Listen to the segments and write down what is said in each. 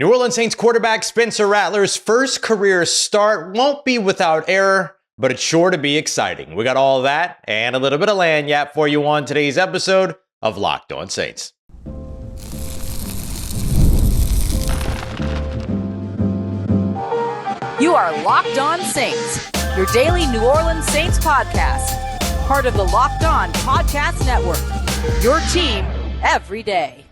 New Orleans Saints quarterback Spencer Rattler's first career start won't be without error, but it's sure to be exciting. We got all that and a little bit of lagniappe for you on today's episode of Locked On Saints. You are Locked On Saints, your daily New Orleans Saints podcast, part of the Locked On Podcast Network, your team every day.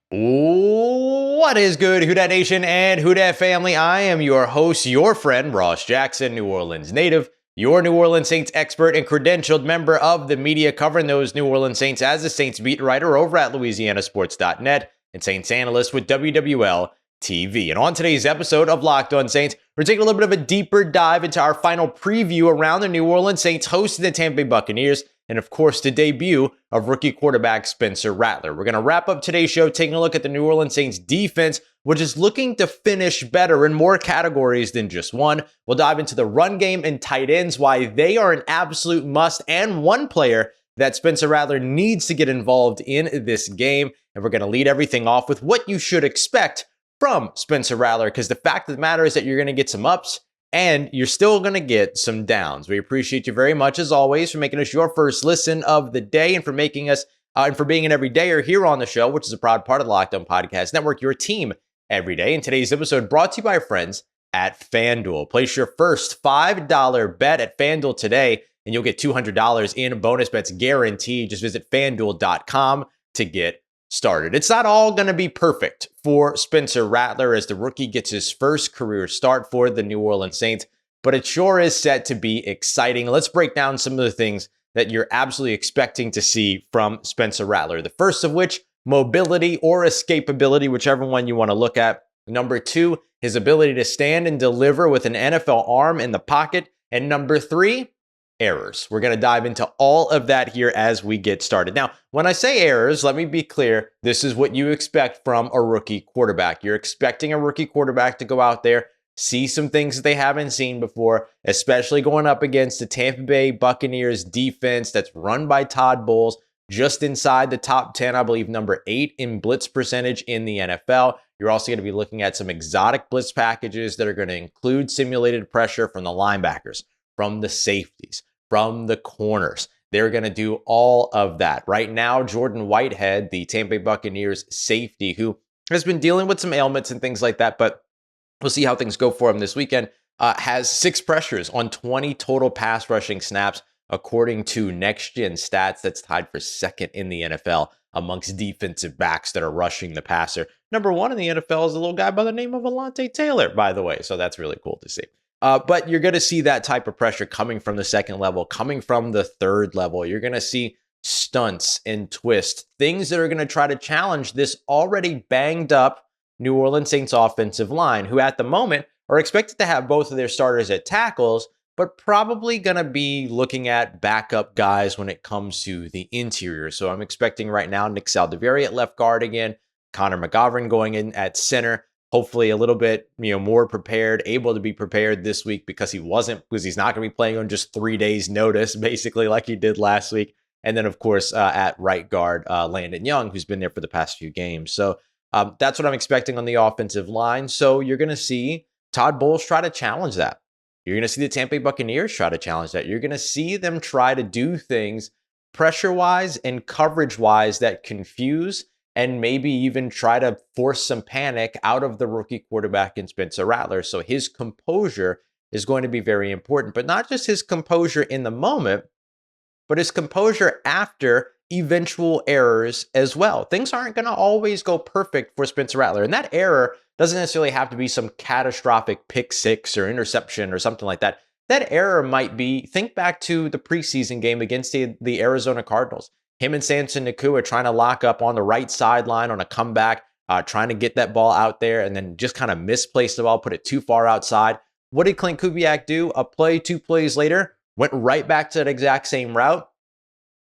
What is good, Who Dat Nation and Who Dat family? I am your host, your friend, Ross Jackson, New Orleans native, your New Orleans Saints expert and credentialed member of the media covering those New Orleans Saints as a Saints beat writer over at louisianasports.net and Saints analyst with WWL TV. And on today's episode of Locked On Saints, we're taking a little bit of a deeper dive into our final preview around the New Orleans Saints hosting the Tampa Bay Buccaneers, and of course, the debut of rookie quarterback Spencer Rattler. We're going to wrap up today's show taking a look at the New Orleans Saints defense, which is looking to finish better in more categories than just one. We'll dive into the run game and tight ends, why they are an absolute must, and one player that Spencer Rattler needs to get involved in this game. And we're going to lead everything off with what you should expect from Spencer Rattler, because the fact of the matter is that you're going to get some ups and you're still going to get some downs. We appreciate you very much, as always, for making us your first listen of the day and for making us and for being an everydayer here on the show, which is a proud part of the Locked On Podcast Network, your team every day. And today's episode brought to you by our friends at FanDuel. Place your first $5 bet at FanDuel today, and you'll get $200 in bonus bets guaranteed. Just visit FanDuel.com to get started. It's not all going to be perfect for Spencer Rattler as the rookie gets his first career start for the New Orleans Saints, but it sure is set to be exciting. Let's break down some of the things that you're absolutely expecting to see from Spencer Rattler. The first of which, mobility or escapability, whichever one you want to look at. Number two, his ability to stand and deliver with an NFL arm in the pocket. And number three, errors. We're going to dive into all of that here as we get started. Now, when I say errors, let me be clear. This is what you expect from a rookie quarterback. You're expecting a rookie quarterback to go out there, see some things that they haven't seen before, especially going up against the Tampa Bay Buccaneers defense that's run by Todd Bowles, just inside the top 10, I believe number 8 in blitz percentage in the NFL. You're also going to be looking at some exotic blitz packages that are going to include simulated pressure from the linebackers, from the safeties, from the corners. They're going to do all of that. Right now, Jordan Whitehead, the Tampa Bay Buccaneers safety, who has been dealing with some ailments and things like that, but we'll see how things go for him this weekend, has 6 pressures on 20 total pass rushing snaps, according to Next Gen Stats. That's tied for second in the NFL amongst defensive backs that are rushing the passer. Number 1 in the NFL is a little guy by the name of Alante Taylor, by the way, so that's really cool to see. But you're going to see that type of pressure coming from the second level, coming from the third level. You're going to see stunts and twists, things that are going to try to challenge this already banged up New Orleans Saints offensive line, who at the moment are expected to have both of their starters at tackles, but probably going to be looking at backup guys when it comes to the interior. So I'm expecting right now Nick Saldiveri at left guard again, Connor McGovern going in at center. Hopefully a little bit, more prepared, able to be prepared this week because he's not going to be playing on just 3 days notice, basically like he did last week. And then of course, at right guard, Landon Young, who's been there for the past few games. So that's what I'm expecting on the offensive line. So you're going to see Todd Bowles try to challenge that. You're going to see the Tampa Bay Buccaneers try to challenge that. You're going to see them try to do things pressure-wise and coverage-wise that confuse and maybe even try to force some panic out of the rookie quarterback in Spencer Rattler. So his composure is going to be very important, but not just his composure in the moment, but his composure after eventual errors as well. Things aren't going to always go perfect for Spencer Rattler, and that error doesn't necessarily have to be some catastrophic pick six or interception or something like that. That error might be, think back to the preseason game against the Arizona Cardinals. Him and Samson Nacua trying to lock up on the right sideline on a comeback, trying to get that ball out there and then just kind of misplaced the ball, put it too far outside. What did Clint Kubiak do? A play, 2 plays later, went right back to that exact same route.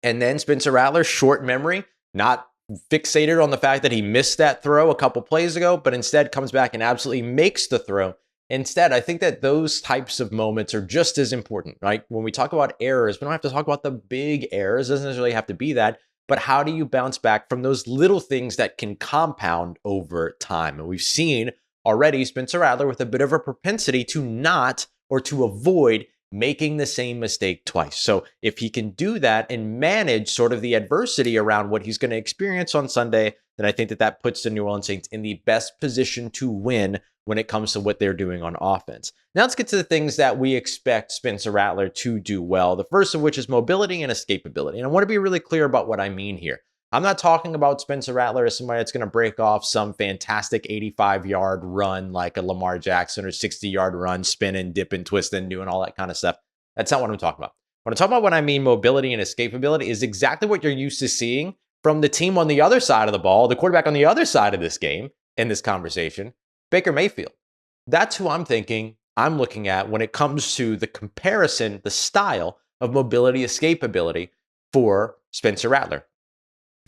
And then Spencer Rattler, short memory, not fixated on the fact that he missed that throw a couple plays ago, but instead comes back and absolutely makes the throw. Instead, I think that those types of moments are just as important, right? When we talk about errors, we don't have to talk about the big errors. It doesn't necessarily have to be that. But how do you bounce back from those little things that can compound over time? And we've seen already Spencer Rattler with a bit of a propensity to not or to avoid making the same mistake twice. So if he can do that and manage sort of the adversity around what he's going to experience on Sunday, then I think that puts the New Orleans Saints in the best position to win when it comes to what they're doing on offense. Now let's get to the things that we expect Spencer Rattler to do well. The first of which is mobility and escapability. And I want to be really clear about what I mean here. I'm not talking about Spencer Rattler as somebody that's going to break off some fantastic 85-yard run like a Lamar Jackson or 60-yard run, spinning, dipping, twisting, doing all that kind of stuff. That's not what I'm talking about. When I'm talking about when I mean mobility and escapability is exactly what you're used to seeing from the team on the other side of the ball, the quarterback on the other side of this game, in this conversation, Baker Mayfield. That's who I'm thinking I'm looking at when it comes to the comparison, the style of mobility, escapability for Spencer Rattler.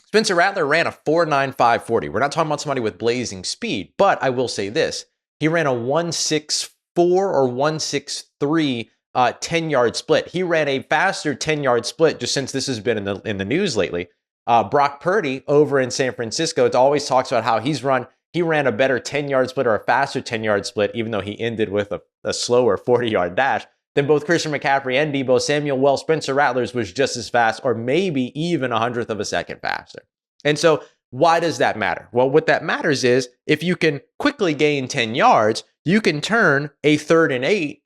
Spencer Rattler ran a 4.95 40. We're not talking about somebody with blazing speed, but I will say this. He ran a 1.64 or 1.63 10-yard split. He ran a faster 10-yard split just since this has been in the news lately. Brock Purdy over in San Francisco, it always talks about how he ran a better 10-yard split or a faster 10-yard split, even though he ended with a slower 40-yard dash than both Christian McCaffrey and Deebo Samuel. Well, Spencer Rattler's was just as fast or maybe even a 100th of a second faster. And so why does that matter? Well, what that matters is if you can quickly gain 10 yards, you can turn a 3rd and 8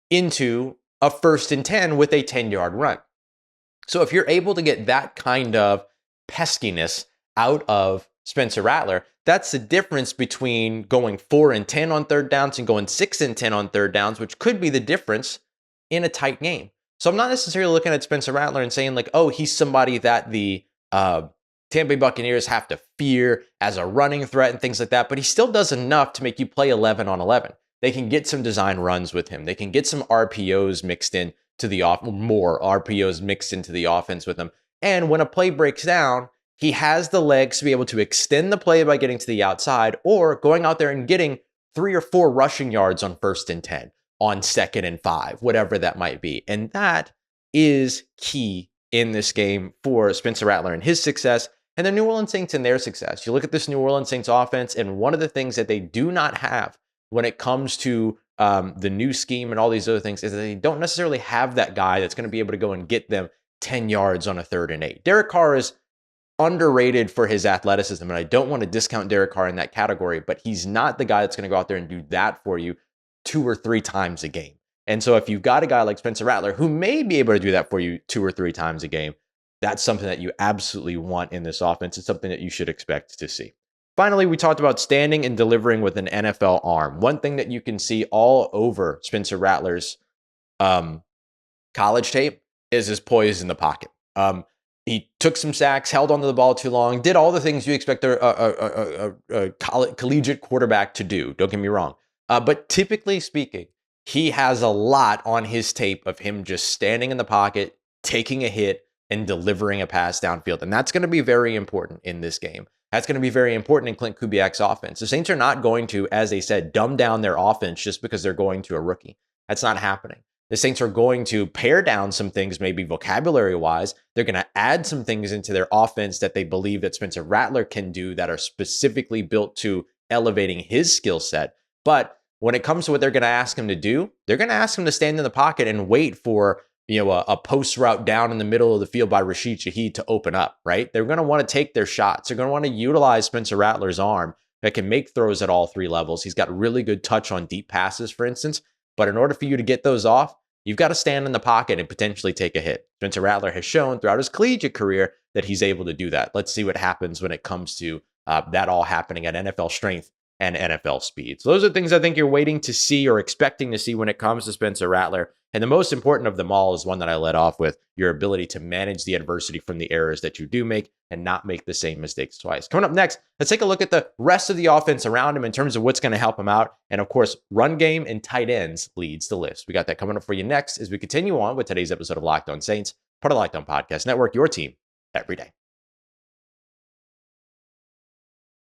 into a 1st and 10 with a 10-yard run. So if you're able to get that kind of peskiness out of Spencer Rattler, that's the difference between going 4 and 10 on 3rd downs and going 6 and 10 on 3rd downs, which could be the difference in a tight game. So I'm not necessarily looking at Spencer Rattler and saying like, oh, he's somebody that the Tampa Bay Buccaneers have to fear as a running threat and things like that, but he still does enough to make you play 11 on 11. They can get some design runs with him. They can get some RPOs mixed in to the more RPOs mixed into the offense with him. And when a play breaks down, he has the legs to be able to extend the play by getting to the outside or going out there and getting 3 or 4 rushing yards on 1st and 10, on 2nd and 5, whatever that might be. And that is key in this game for Spencer Rattler and his success and the New Orleans Saints and their success. You look at this New Orleans Saints offense, and one of the things that they do not have when it comes to the new scheme and all these other things is that they don't necessarily have that guy that's going to be able to go and get them 10 yards on a 3rd and 8. Derek Carr is underrated for his athleticism, and I don't want to discount Derek Carr in that category, but he's not the guy that's going to go out there and do that for you 2 or 3 times a game. And so if you've got a guy like Spencer Rattler who may be able to do that for you 2 or 3 times a game, that's something that you absolutely want in this offense. It's something that you should expect to see. Finally, we talked about standing and delivering with an NFL arm. One thing that you can see all over Spencer Rattler's college tape is his poise in the pocket. He took some sacks, held onto the ball too long, did all the things you expect a collegiate quarterback to do. Don't get me wrong. But typically speaking, he has a lot on his tape of him just standing in the pocket, taking a hit, and delivering a pass downfield. And that's going to be very important in this game. That's going to be very important in Clint Kubiak's offense. The Saints are not going to, as they said, dumb down their offense just because they're going to a rookie. That's not happening. The Saints are going to pare down some things, maybe vocabulary-wise. They're going to add some things into their offense that they believe that Spencer Rattler can do that are specifically built to elevating his skill set. But when it comes to what they're going to ask him to do, they're going to ask him to stand in the pocket and wait for a post route down in the middle of the field by Rashid Shaheed to open up, right? They're going to want to take their shots. They're going to want to utilize Spencer Rattler's arm that can make throws at all 3 levels. He's got really good touch on deep passes, for instance. But in order for you to get those off, you've got to stand in the pocket and potentially take a hit. Spencer Rattler has shown throughout his collegiate career that he's able to do that. Let's see what happens when it comes to that all happening at NFL strength and NFL speed. So those are things I think you're waiting to see or expecting to see when it comes to Spencer Rattler. And the most important of them all is one that I led off with, your ability to manage the adversity from the errors that you do make and not make the same mistakes twice. Coming up next, let's take a look at the rest of the offense around him in terms of what's going to help him out. And of course, run game and tight ends leads the list. We got that coming up for you next as we continue on with today's episode of Locked On Saints, part of the Locked On Podcast Network, your team every day.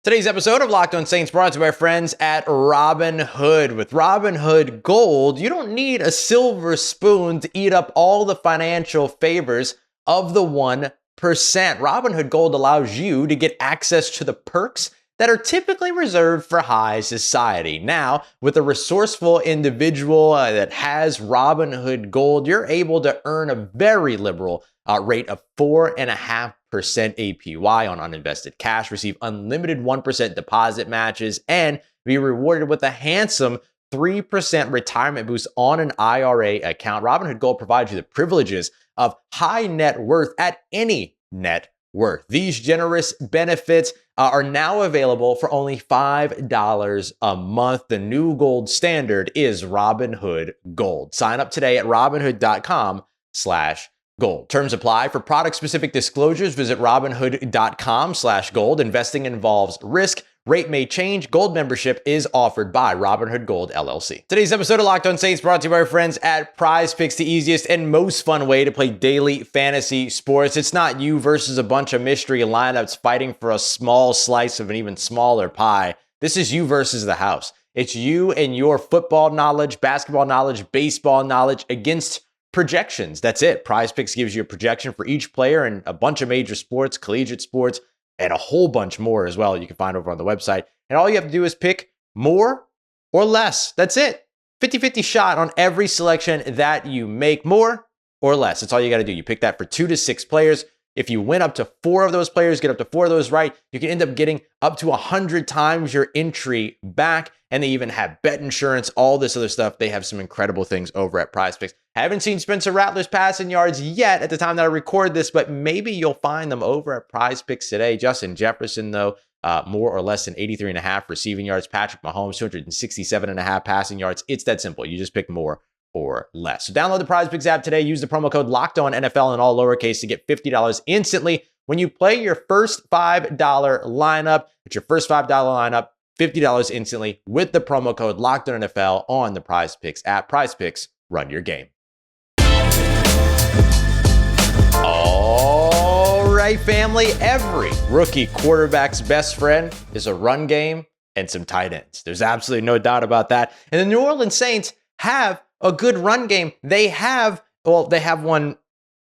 Today's episode of Locked On Saints brought to you by our friends at Robinhood. With Robinhood Gold, you don't need a silver spoon to eat up all the financial favors of the 1%. Robinhood Gold allows you to get access to the perks that are typically reserved for high society. Now, with a resourceful individual that has Robinhood Gold, you're able to earn a very liberal rate of 4.5% APY on uninvested cash, receive unlimited 1% deposit matches, and be rewarded with a handsome 3% retirement boost on an IRA account. Robinhood Gold provides you the privileges of high net worth at any net worth. These generous benefits are now available for only $5 a month. The new gold standard is Robinhood Gold. Sign up today at robinhood.com/gold. Terms apply. For product-specific disclosures, visit robinhood.com/gold. Investing involves risk. Rate may change. Gold membership is offered by Robinhood Gold, LLC. Today's episode of Locked On Saints brought to you by our friends at Prize Picks, the easiest and most fun way to play daily fantasy sports. It's not you versus a bunch of mystery lineups fighting for a small slice of an even smaller pie. This is you versus the house. It's you and your football knowledge, basketball knowledge, baseball knowledge against projections. That's it. Prize Picks gives you a projection for each player in a bunch of major sports, collegiate sports, and a whole bunch more as well you can find over on the website. And all you have to do is pick more or less. That's it. 50-50 shot on every selection that you make, more or less. That's all you got to do. You pick that for 2 to 6 players. If you win up to 4 of those players, get up to 4 of those right, you can end up getting up to 100 times your entry back. And they even have bet insurance, all this other stuff. They have some incredible things over at Prize Picks. I haven't seen Spencer Rattler's passing yards yet at the time that I record this, but maybe you'll find them over at Prize Picks today. Justin Jefferson, though, more or less than 83.5 receiving yards. Patrick Mahomes, 267.5 passing yards. It's that simple. You just pick more or less. So download the Prize Picks app today. Use the promo code LOCKEDONNFL in all lowercase to get $50 instantly when you play your first $5 lineup. It's your first $5 lineup, $50 instantly with the promo code LOCKEDONNFL on the Prize Picks app. Prize Picks, run your game. All right, family. Every rookie quarterback's best friend is a run game and some tight ends. There's absolutely no doubt about that. And the New Orleans Saints have a good run game. They have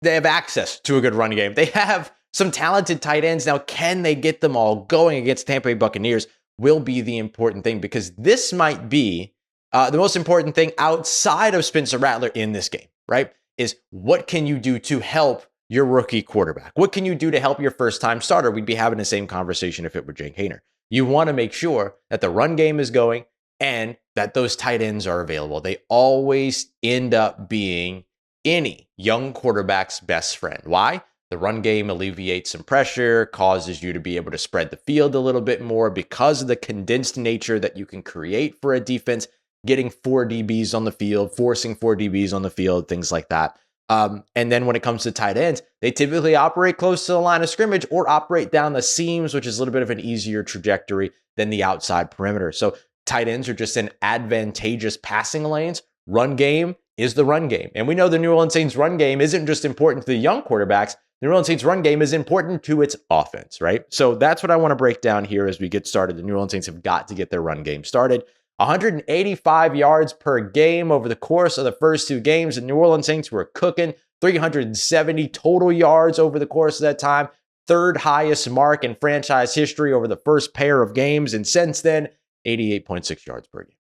access to a good run game. They have some talented tight ends. Now, can they get them all going against Tampa Bay Buccaneers will be the important thing, because this might be the most important thing outside of Spencer Rattler in this game, right? Is what can you do to help your rookie quarterback? What can you do to help your first-time starter? We'd be having the same conversation if it were Jake Haener. You want to make sure that the run game is going and that those tight ends are available. They always end up being any young quarterback's best friend. Why? The run game alleviates some pressure, causes you to be able to spread the field a little bit more because of the condensed nature that you can create for a defense, getting 4 DBs on the field, forcing 4 DBs on the field, things like that. And then when it comes to tight ends, they typically operate close to the line of scrimmage or operate down the seams, which is a little bit of an easier trajectory than the outside perimeter. So tight ends are just in advantageous passing lanes. Run game is the run game. And we know the New Orleans Saints run game isn't just important to the young quarterbacks. The New Orleans Saints run game is important to its offense, right? So that's what I want to break down here as we get started. The New Orleans Saints have got to get their run game started. 185 yards per game over the course of the first 2 games. The New Orleans Saints were cooking. 370 total yards over the course of that time. 3rd highest mark in franchise history over the first pair of games. And since then, 88.6 yards per game.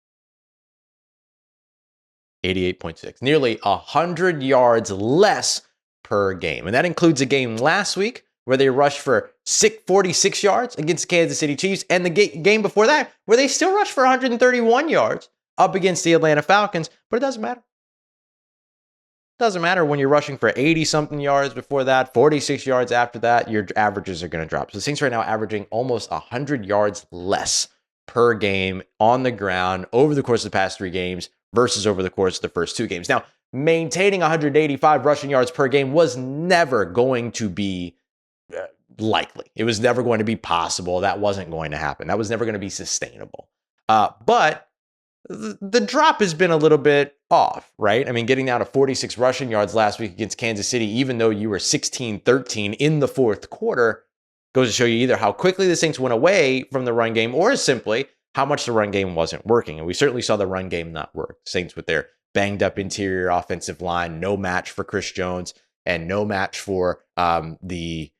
88.6. Nearly 100 yards less per game. And that includes a game last week where they rushed for 46 yards against the Kansas City Chiefs, and the game before that where they still rushed for 131 yards up against the Atlanta Falcons. But it doesn't matter. It doesn't matter when you're rushing for 80-something yards before that, 46 yards after that, your averages are going to drop. So the Saints right now averaging almost 100 yards less per game on the ground over the course of the past 3 games versus over the course of the first 2 games. Now, maintaining 185 rushing yards per game was never going to be likely. It was never going to be possible. That wasn't going to happen. That was never going to be sustainable. But the drop has been a little bit off, right? I mean, getting down to 46 rushing yards last week against Kansas City, even though you were 16-13 in the 4th quarter, goes to show you either how quickly the Saints went away from the run game or simply how much the run game wasn't working. And we certainly saw the run game not work. Saints with their banged up interior offensive line, no match for Chris Jones and no match for the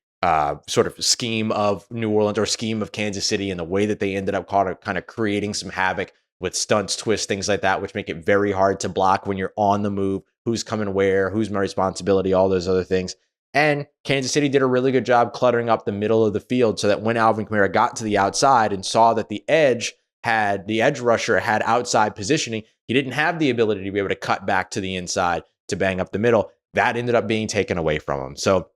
sort of scheme of New Orleans or scheme of Kansas City, and the way that they ended up kind of creating some havoc with stunts, twists, things like that, which make it very hard to block when you're on the move, who's coming where, who's my responsibility, all those other things. And Kansas City did a really good job cluttering up the middle of the field so that when Alvin Kamara got to the outside and saw that the edge rusher had outside positioning, he didn't have the ability to be able to cut back to the inside to bang up the middle. That ended up being taken away from him. So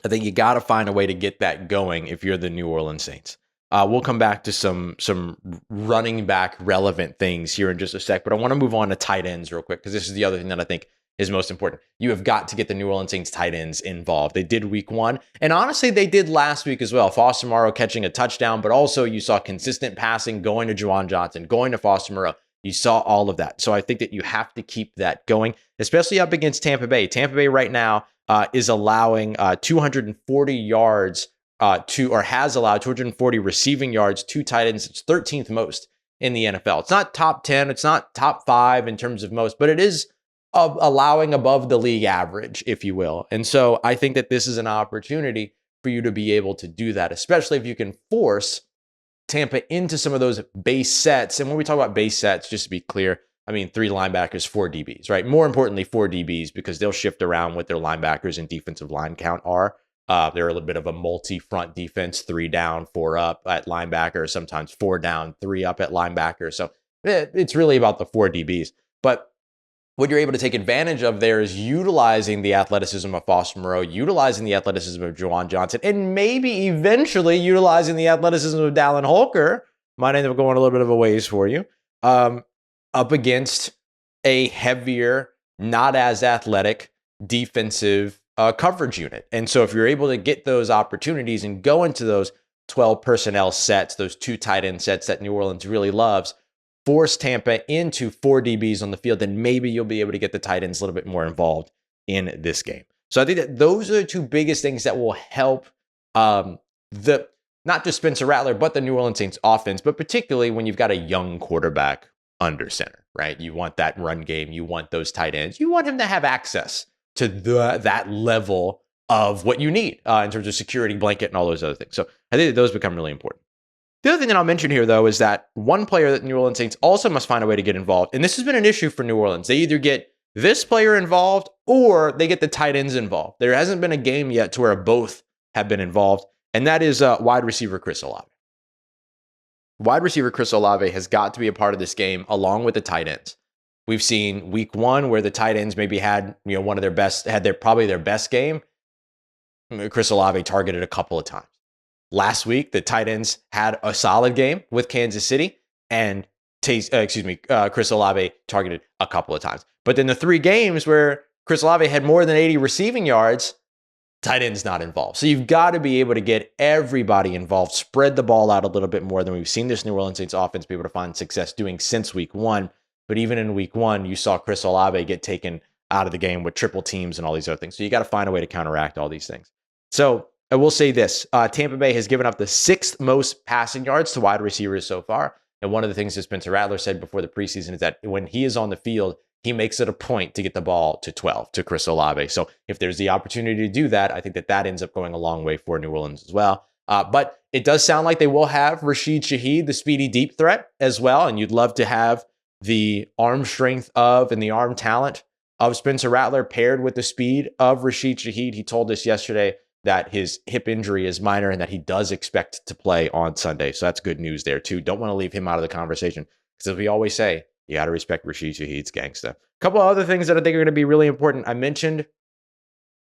I think you got to find a way to get that going if you're the New Orleans Saints. We'll come back to some running back relevant things here in just a sec, but I want to move on to tight ends real quick because this is the other thing that I think is most important. You have got to get the New Orleans Saints tight ends involved. They did week 1, and honestly, they did last week as well. Foster Moreau catching a touchdown, but also you saw consistent passing going to Juwan Johnson, going to Foster Moreau. You saw all of that. So I think that you have to keep that going, especially up against Tampa Bay. Tampa Bay right now is allowing 240 yards has allowed 240 receiving yards to tight ends. It's 13th most in the NFL. It's not top 10. It's not top 5 in terms of most, but it is allowing above the league average, if you will. And so I think that this is an opportunity for you to be able to do that, especially if you can force Tampa into some of those base sets. And when we talk about base sets, just to be clear, I mean 3 linebackers, 4 DBs, right? More importantly, 4 DBs, because they'll shift around what their linebackers and defensive line count are. They're a little bit of a multi-front defense, 3 down, 4 up at linebacker, sometimes 4 down, 3 up at linebacker. So it's really about the 4 DBs. But what you're able to take advantage of there is utilizing the athleticism of Foster Moreau, utilizing the athleticism of Juwan Johnson, and maybe eventually utilizing the athleticism of Dallin Holker. Might end up going a little bit of a ways for you. Up against a heavier, not as athletic defensive coverage unit. And so if you're able to get those opportunities and go into those 12 personnel sets, those 2 tight end sets that New Orleans really loves, force Tampa into 4 DBs on the field, then maybe you'll be able to get the tight ends a little bit more involved in this game. So I think that those are the 2 biggest things that will help not just Spencer Rattler, but the New Orleans Saints offense, but particularly when you've got a young quarterback under center, right? You want that run game. You want those tight ends. You want him to have access to that level of what you need in terms of security blanket and all those other things. So I think that those become really important. The other thing that I'll mention here, though, is that one player that New Orleans Saints also must find a way to get involved, and this has been an issue for New Orleans. They either get this player involved or they get the tight ends involved. There hasn't been a game yet to where both have been involved, and that is wide receiver Chris Olave. Wide receiver Chris Olave has got to be a part of this game along with the tight ends. We've seen week 1 where the tight ends maybe had one of their best, probably their best game. Chris Olave targeted a couple of times. Last week, the tight ends had a solid game with Kansas City, and Chris Olave targeted a couple of times. But then the 3 games where Chris Olave had more than 80 receiving yards, tight end's not involved. So you've got to be able to get everybody involved, spread the ball out a little bit more than we've seen this New Orleans Saints offense be able to find success doing since week 1. But even in week 1, you saw Chris Olave get taken out of the game with triple teams and all these other things. So you got to find a way to counteract all these things. So I will say this, Tampa Bay has given up the 6th most passing yards to wide receivers so far. And one of the things that Spencer Rattler said before the preseason is that when he is on the field, he makes it a point to get the ball to 12 to Chris Olave. So if there's the opportunity to do that, I think that ends up going a long way for New Orleans as well. But it does sound like they will have Rashid Shaheed, the speedy deep threat as well. And you'd love to have the arm strength of and the arm talent of Spencer Rattler paired with the speed of Rashid Shaheed. He told us yesterday that his hip injury is minor and that he does expect to play on Sunday. So that's good news there too. Don't want to leave him out of the conversation because as we always say, you got to respect Rashid Shaheed's gangsta. A couple of other things that I think are going to be really important. I mentioned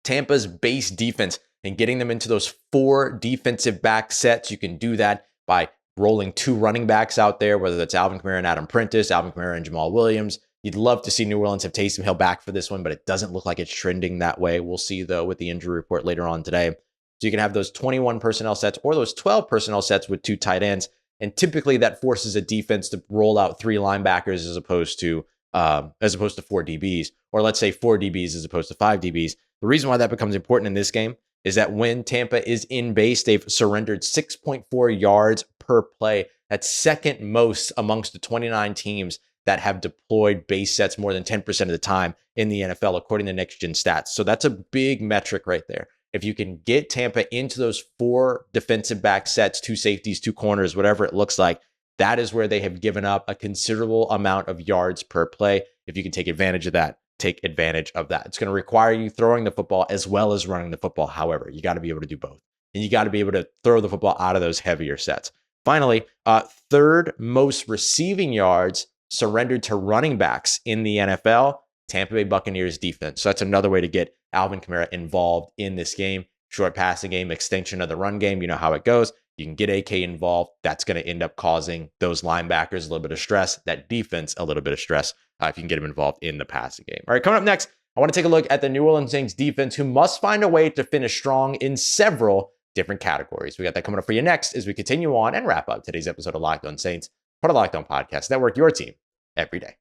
Tampa's base defense and getting them into those 4 defensive back sets. You can do that by rolling 2 running backs out there, whether that's Alvin Kamara and Adam Prentice, Alvin Kamara and Jamal Williams. You'd love to see New Orleans have Taysom Hill back for this one, but it doesn't look like it's trending that way. We'll see, though, with the injury report later on today. So you can have those 21 personnel sets or those 12 personnel sets with 2 tight ends. And typically that forces a defense to roll out 3 linebackers as opposed to 4 DBs, or let's say 4 DBs as opposed to 5 DBs. The reason why that becomes important in this game is that when Tampa is in base, they've surrendered 6.4 yards per play. That's second most amongst the 29 teams that have deployed base sets more than 10% of the time in the NFL, according to Next Gen Stats. So that's a big metric right there. if you can get Tampa into those 4 defensive back sets, 2 safeties, 2 corners, whatever it looks like, that is where they have given up a considerable amount of yards per play. If you can take advantage of that, take advantage of that. It's going to require you throwing the football as well as running the football. However, you got to be able to do both. And you got to be able to throw the football out of those heavier sets. Finally, 3rd most receiving yards surrendered to running backs in the NFL, Tampa Bay Buccaneers defense. So that's another way to get Alvin Kamara involved in this game. Short passing game, extension of the run game. You know how it goes. You can get AK involved. That's going to end up causing those linebackers a little bit of stress, that defense a little bit of stress if you can get them involved in the passing game. All right, coming up next, I want to take a look at the New Orleans Saints defense, who must find a way to finish strong in several different categories. We got that coming up for you next as we continue on and wrap up today's episode of Locked On Saints, part of Locked On Podcast Network, your team every day.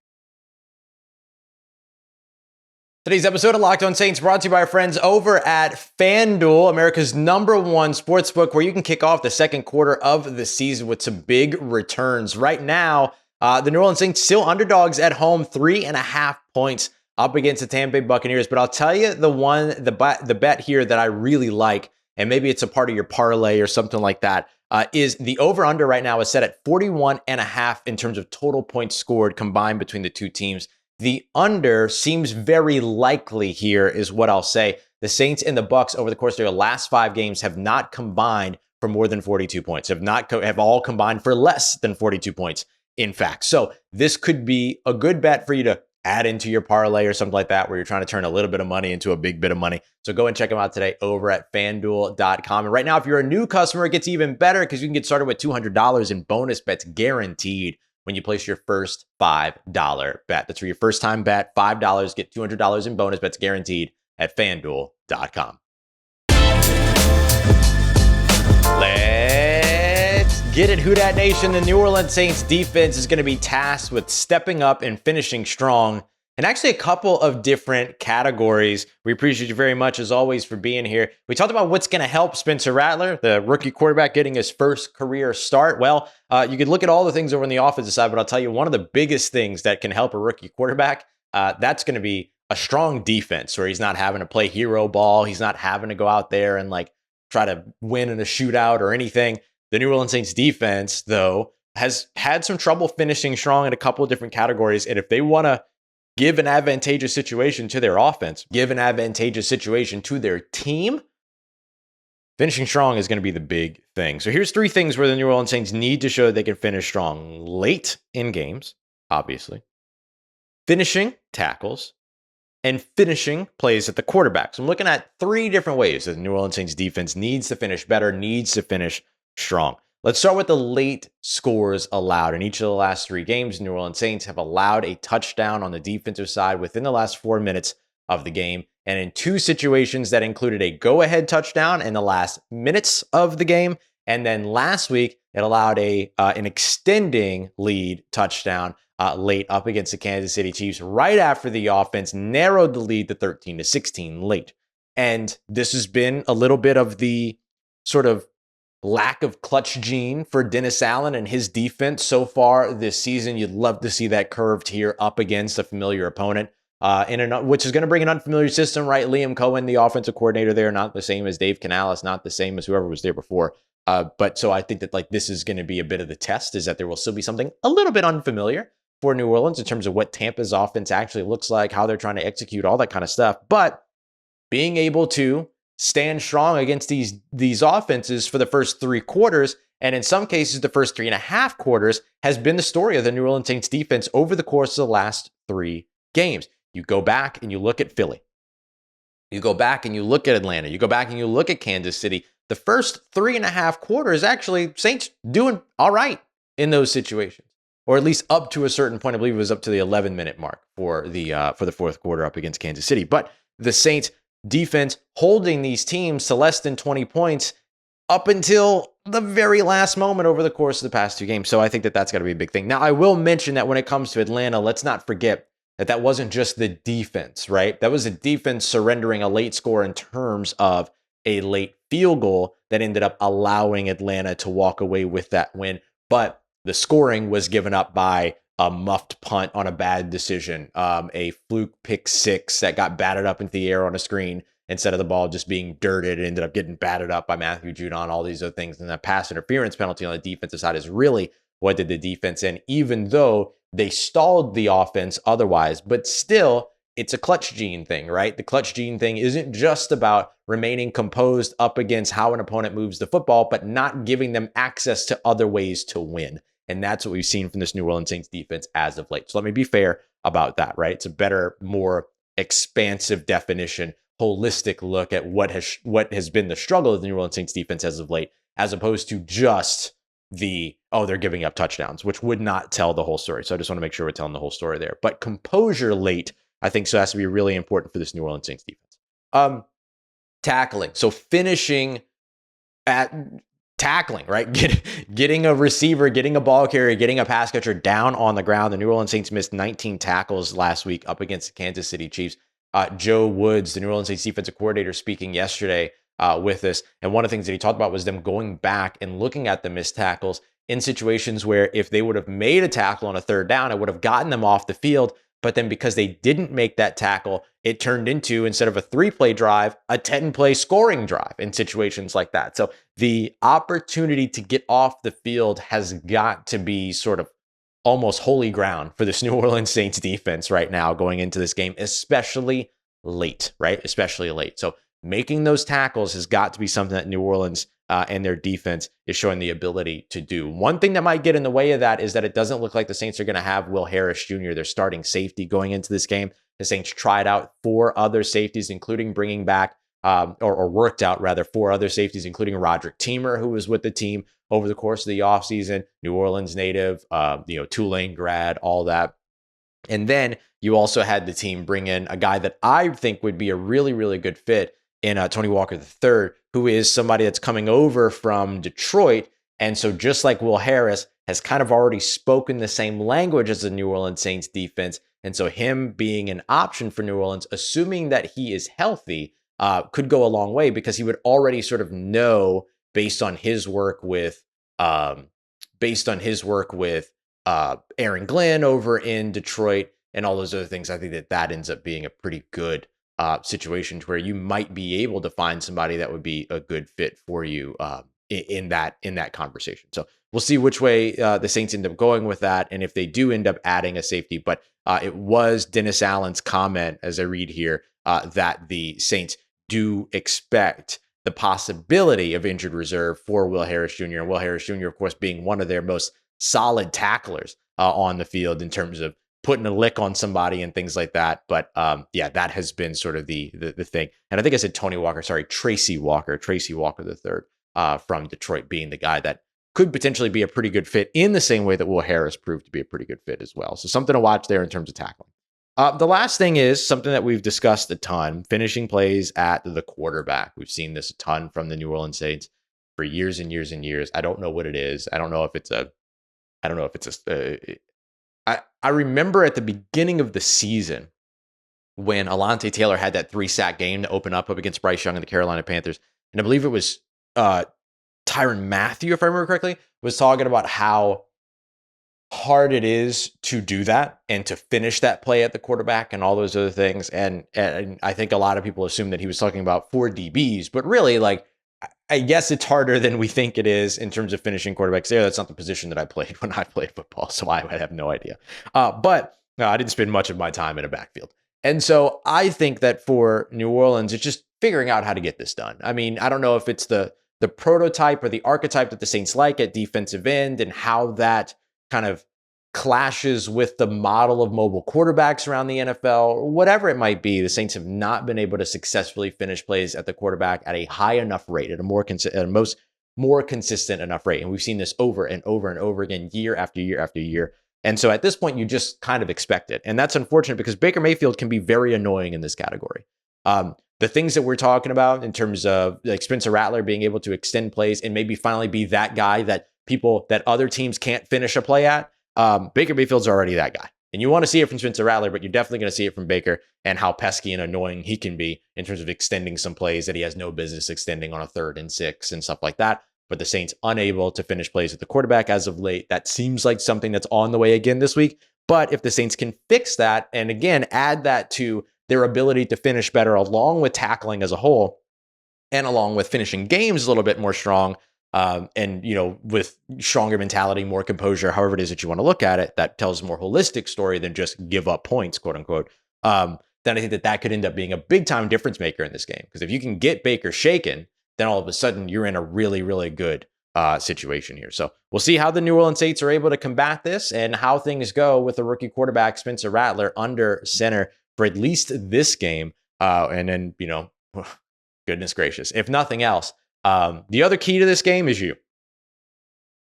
Today's episode of Locked On Saints brought to you by our friends over at FanDuel, America's #1 sportsbook, where you can kick off the second quarter of the season with some big returns. Right now, the New Orleans Saints still underdogs at home, 3.5 points up against the Tampa Bay Buccaneers. But I'll tell you the bet here that I really like, and maybe it's a part of your parlay or something like that, is the over-under right now is set at 41.5 in terms of total points scored combined between the two teams. The under seems very likely here is what I'll say. The Saints and the Bucs over the course of their last 5 games have not combined for more than 42 points, have all combined for less than 42 points, in fact. So this could be a good bet for you to add into your parlay or something like that, where you're trying to turn a little bit of money into a big bit of money. So go and check them out today over at FanDuel.com. And right now, if you're a new customer, it gets even better because you can get started with $200 in bonus bets guaranteed when you place your first $5 bet. That's for your first time bet, $5, get $200 in bonus bets guaranteed at FanDuel.com. Let's get it, Who Dat Nation. The New Orleans Saints defense is going to be tasked with stepping up and finishing strong. And actually a couple of different categories. We appreciate you very much, as always, for being here. We talked about what's going to help Spencer Rattler, the rookie quarterback, getting his first career start. Well, you could look at all the things over on the offensive side, but I'll tell you one of the biggest things that can help a rookie quarterback, that's going to be a strong defense where he's not having to play hero ball. He's not having to go out there and try to win in a shootout or anything. The New Orleans Saints defense, though, has had some trouble finishing strong in a couple of different categories. And if they want to give an advantageous situation to their offense, give an advantageous situation to their team, finishing strong is going to be the big thing. So here's 3 things where the New Orleans Saints need to show they can finish strong late in games, obviously, finishing tackles, and finishing plays at the quarterback. So I'm looking at 3 different ways that the New Orleans Saints defense needs to finish better, needs to finish strong. Let's start with the late scores allowed. In each of the last 3 games, New Orleans Saints have allowed a touchdown on the defensive side within the last 4 minutes of the game. And in 2 situations that included a go-ahead touchdown in the last minutes of the game. And then last week, it allowed an extending lead touchdown late up against the Kansas City Chiefs right after the offense narrowed the lead to 13-16 late. And this has been a little bit of the sort of lack of clutch gene for Dennis Allen and his defense so far this season. You'd love to see that curved here up against a familiar opponent, which is going to bring an unfamiliar system, right? Liam Cohen, the offensive coordinator there, not the same as Dave Canales, not the same as whoever was there before. But so I think that this is going to be a bit of the test, is that there will still be something a little bit unfamiliar for New Orleans in terms of what Tampa's offense actually looks like, how they're trying to execute, all that kind of stuff. But being able to stand strong against these offenses for the first 3 quarters, and in some cases the first 3.5 quarters, has been the story of the New Orleans Saints defense over the course of the last 3 games. You go back and you look at Philly. You go back and you look at Atlanta. You go back and you look at Kansas City. The first 3.5 quarters, actually, Saints doing all right in those situations, or at least up to a certain point. I believe it was up to the 11-minute mark for the fourth quarter up against Kansas City. But the Saints defense holding these teams to less than 20 points up until the very last moment over the course of the past 2 games. So I think that's got to be a big thing. Now, I will mention that when it comes to Atlanta, let's not forget that wasn't just the defense, right? That was the defense surrendering a late score in terms of a late field goal that ended up allowing Atlanta to walk away with that win. But the scoring was given up by a muffed punt on a bad decision, a fluke pick 6 that got batted up into the air on a screen, instead of the ball just being dirted. It ended up getting batted up by Matthew Judon, all these other things. And that pass interference penalty on the defensive side is really what did the defense in, even though they stalled the offense otherwise. But still, it's a clutch gene thing, right? The clutch gene thing isn't just about remaining composed up against how an opponent moves the football, but not giving them access to other ways to win. And that's what we've seen from this New Orleans Saints defense as of late. So let me be fair about that, right? It's a better, more expansive definition, holistic look at what has been the struggle of the New Orleans Saints defense as of late, as opposed to just they're giving up touchdowns, which would not tell the whole story. So I just want to make sure we're telling the whole story there. But composure late, I think, so has to be really important for this New Orleans Saints defense. Tackling. So finishing at tackling, right? Getting a receiver, getting a ball carrier, getting a pass catcher down on the ground. The New Orleans Saints missed 19 tackles last week up against the Kansas City Chiefs. Joe Woods, the New Orleans Saints defensive coordinator, speaking yesterday with us. And one of the things that he talked about was them going back and looking at the missed tackles in situations where if they would have made a tackle on a third down, it would have gotten them off the field. But then because they didn't make that tackle, it turned into, instead of a 3-play drive, a 10-play scoring drive in situations like that. So the opportunity to get off the field has got to be sort of almost holy ground for this New Orleans Saints defense right now going into this game, especially late, right? Especially late. So making those tackles has got to be something that New Orleans and their defense is showing the ability to do. One thing that might get in the way of that is that it doesn't look like the Saints are going to have Will Harris Jr., their starting safety, going into this game. The Saints tried out 4 other safeties, including bringing back or worked out rather 4 other safeties, including Roderick Teamer, who was with the team over the course of the offseason, New Orleans native, Tulane grad, all that. And then you also had the team bring in a guy that I think would be a really, really good fit in Tony Walker III, who is somebody that's coming over from Detroit. And so just like Will Harris has kind of already spoken the same language as the New Orleans Saints defense. And so him being an option for New Orleans, assuming that he is healthy, could go a long way, because he would already sort of know based on his work with Aaron Glenn over in Detroit and all those other things. I think that ends up being a pretty good situation to where you might be able to find somebody that would be a good fit for you in that conversation. So we'll see which way the Saints end up going with that, and if they do end up adding a safety. But it was Dennis Allen's comment, as I read here, that the Saints do expect the possibility of injured reserve for Will Harris Jr. And Will Harris Jr., of course, being one of their most solid tacklers on the field in terms of putting a lick on somebody and things like that. But that has been sort of the thing. And I think I said Tracy Walker III from Detroit being the guy that could potentially be a pretty good fit in the same way that Will Harris proved to be a pretty good fit as well. So something to watch there in terms of tackling. The last thing is something that we've discussed a ton, finishing plays at the quarterback. We've seen this a ton from the New Orleans Saints for years and years and years. I don't know what it is. I remember at the beginning of the season when Alontae Taylor had that 3-sack game to open up against Bryce Young and the Carolina Panthers. And I believe it was Tyrann Mathieu, if I remember correctly, was talking about how hard it is to do that and to finish that play at the quarterback and all those other things. And I think a lot of people assume that he was talking about 4 DBs, but really, like, I guess it's harder than we think it is in terms of finishing quarterbacks there. That's not the position that I played when I played football, so I have no idea. But I didn't spend much of my time in a backfield. And so I think that for New Orleans, it's just figuring out how to get this done. I mean, I don't know if it's the prototype or the archetype that the Saints like at defensive end and how that kind of clashes with the model of mobile quarterbacks around the NFL, or whatever it might be. The Saints have not been able to successfully finish plays at the quarterback at a high enough rate, at a more consistent enough rate. And we've seen this over and over and over again, year after year after year. And so at this point, you just kind of expect it. And that's unfortunate because Baker Mayfield can be very annoying in this category. The things that we're talking about in terms of like Spencer Rattler being able to extend plays and maybe finally be that guy that other teams can't finish a play at, Baker Mayfield's already that guy. And you want to see it from Spencer Rattler, but you're definitely going to see it from Baker and how pesky and annoying he can be in terms of extending some plays that he has no business extending on a 3rd and 6 and stuff like that. But the Saints unable to finish plays at the quarterback as of late. That seems like something that's on the way again this week. But if the Saints can fix that, and again, add that to their ability to finish better, along with tackling as a whole, and along with finishing games a little bit more strong, and, with stronger mentality, more composure, however it is that you want to look at it, that tells a more holistic story than just give up points, quote unquote. Then I think that could end up being a big time difference maker in this game. Because if you can get Baker shaken, then all of a sudden you're in a really, really good situation here. So we'll see how the New Orleans Saints are able to combat this and how things go with the rookie quarterback Spencer Rattler under center for at least this game. And then, goodness gracious, if nothing else, the other key to this game is you.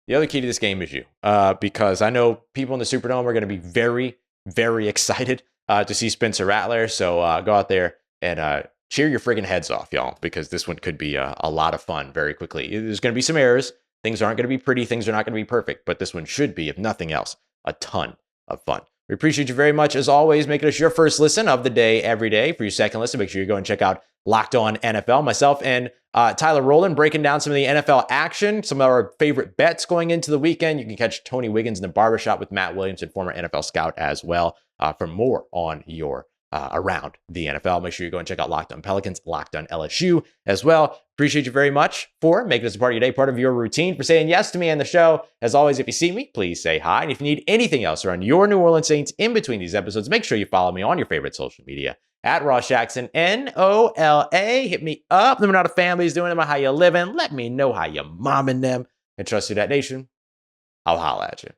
Because I know people in the Superdome are going to be very, very excited to see Spencer Rattler. So go out there and cheer your friggin' heads off, y'all, because this one could be a lot of fun very quickly. There's going to be some errors. Things aren't going to be pretty. Things are not going to be perfect. But this one should be, if nothing else, a ton of fun. We appreciate you very much, as always, making us your first listen of the day every day. For your second listen, make sure you go and check out Locked On NFL. Myself and Tyler Rowland breaking down some of the NFL action, some of our favorite bets going into the weekend. You can catch Tony Wiggins in the barbershop with Matt Williamson, former NFL scout, as well, for more on your around the NFL. Make sure you go and check out Locked On Pelicans, Locked On LSU as well. Appreciate you very much for making this a part of your day, part of your routine, for saying yes to me and the show. As always, if you see me, please say hi. And if you need anything else around your New Orleans Saints in between these episodes, make sure you follow me on your favorite social media at Ross Jackson, NOLA. Hit me up. Let me know how the family's doing. Let me know how you living. Let me know how you momming them. And trust you, that nation. I'll holla at you.